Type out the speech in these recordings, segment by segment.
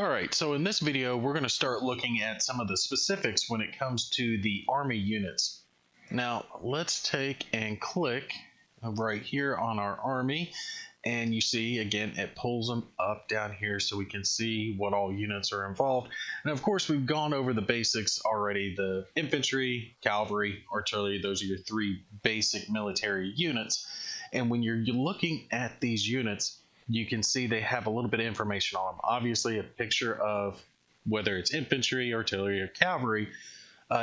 All right, so in this video, we're going to start looking at some of the specifics when it comes to the Army units. Now, let's take and click right here on our Army, and you see, again, it pulls them up down here so we can see what all units are involved. And of course, we've gone over the basics already, the infantry, cavalry, artillery. Those are your three basic military units. And when you're looking at these units, you can see they have a little bit of information on them. Obviously, a picture of whether it's infantry, artillery, or cavalry.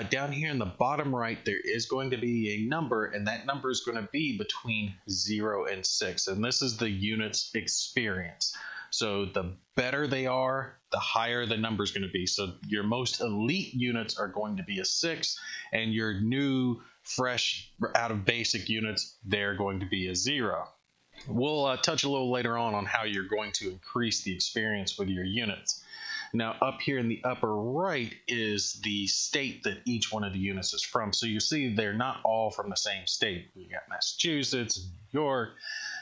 Down here in the bottom right, there is going to be a number, and that number is going to be between 0 and 6. And this is the unit's experience. So the better they are, the higher the number is going to be. So your most elite units are going to be a 6, and your new, fresh, out of basic units, they're going to be a 0. We'll touch a little later on how you're going to increase the experience with your units. Now, up here in the upper right is the state that each one of the units is from. So you see they're not all from the same state. We got Massachusetts, New York,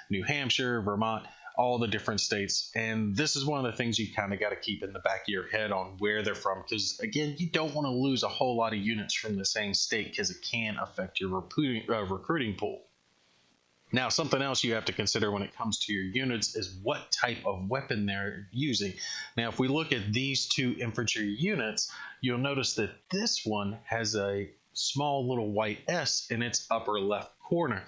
New Hampshire, Vermont, all the different states. And this is one of the things you kind of got to keep in the back of your head on where they're from. Because, again, you don't want to lose a whole lot of units from the same state because it can affect your recruiting pool. Now, something else you have to consider when it comes to your units is what type of weapon they're using. Now, if we look at these two infantry units, you'll notice that this one has a small little white S in its upper left corner.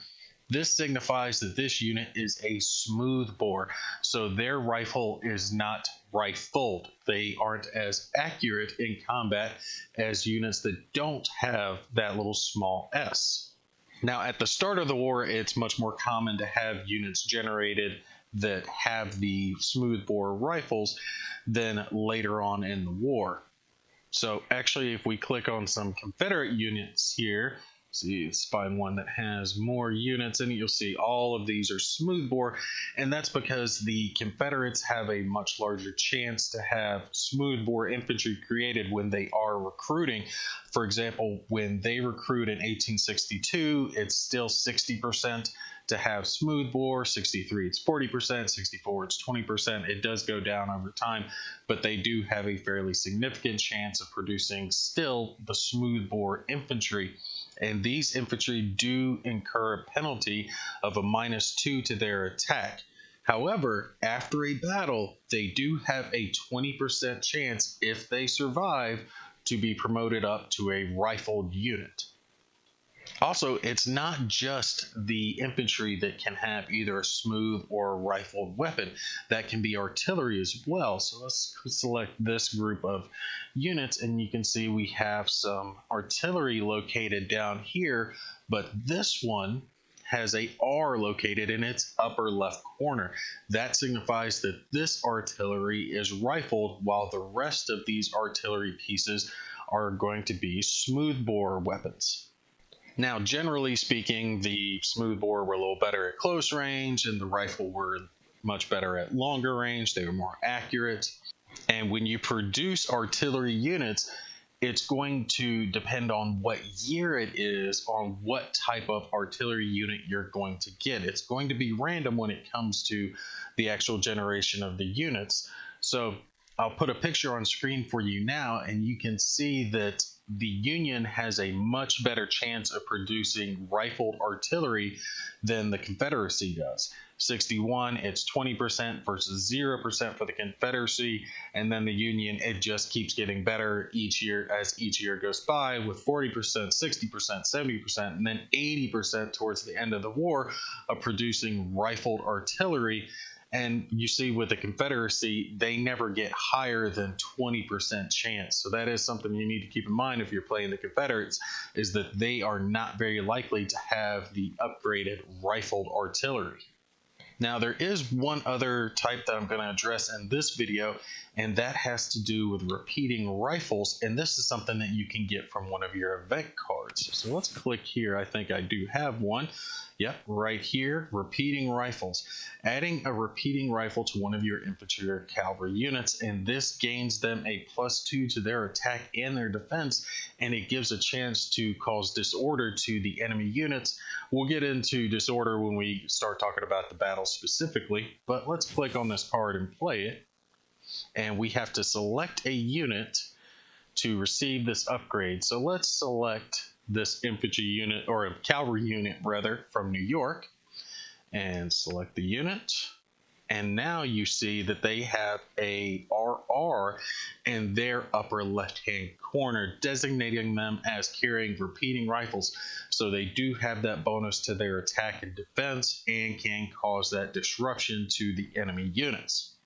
This signifies that this unit is a smooth bore, so their rifle is not rifled. They aren't as accurate in combat as units that don't have that little small S. Now, at the start of the war, it's much more common to have units generated that have the smoothbore rifles than later on in the war. So actually, if we click on some Confederate units here, let's find one that has more units in it. You'll see all of these are smoothbore, and that's because the Confederates have a much larger chance to have smoothbore infantry created when they are recruiting. For example, when they recruit in 1862, it's still 60% to have smoothbore, 63 it's 40%, 64 it's 20%. It does go down over time, but they do have a fairly significant chance of producing still the smoothbore infantry. And these infantry do incur a penalty of a -2 to their attack. However, after a battle, they do have a 20% chance, if they survive, to be promoted up to a rifled unit. Also, it's not just the infantry that can have either a smooth or a rifled weapon. That can be artillery as well. So let's select this group of units, and you can see we have some artillery located down here, but this one has a R located in its upper left corner. That signifies that this artillery is rifled, while the rest of these artillery pieces are going to be smoothbore weapons. Now, generally speaking, the smoothbore were a little better at close range, and the rifle were much better at longer range. They were more accurate. And when you produce artillery units, it's going to depend on what year it is on what type of artillery unit you're going to get. It's going to be random when it comes to the actual generation of the units. So I'll put a picture on screen for you now, and you can see that the Union has a much better chance of producing rifled artillery than the Confederacy does. 61, it's 20% versus 0% for the Confederacy, and then the Union, it just keeps getting better each year as each year goes by, with 40%, 60%, 70%, and then 80% towards the end of the war of producing rifled artillery. And you see with the Confederacy, they never get higher than 20% chance. So that is something you need to keep in mind if you're playing the Confederates, is that they are not very likely to have the upgraded rifled artillery. Now, there is one other type that I'm going to address in this video, and that has to do with repeating rifles. And this is something that you can get from one of your event cards. So let's click here. I think I do have one. Yep, right here, repeating rifles. Adding a repeating rifle to one of your infantry or cavalry units, and this gains them a +2 to their attack and their defense, and it gives a chance to cause disorder to the enemy units. We'll get into disorder when we start talking about the battle specifically, but let's click on this card and play it. and we have to select a unit to receive this upgrade. So let's select this infantry unit, or a cavalry unit rather, from New York, and select the unit. And now you see that they have a RR in their upper left hand corner, designating them as carrying repeating rifles. So they do have that bonus to their attack and defense and can cause that disruption to the enemy units.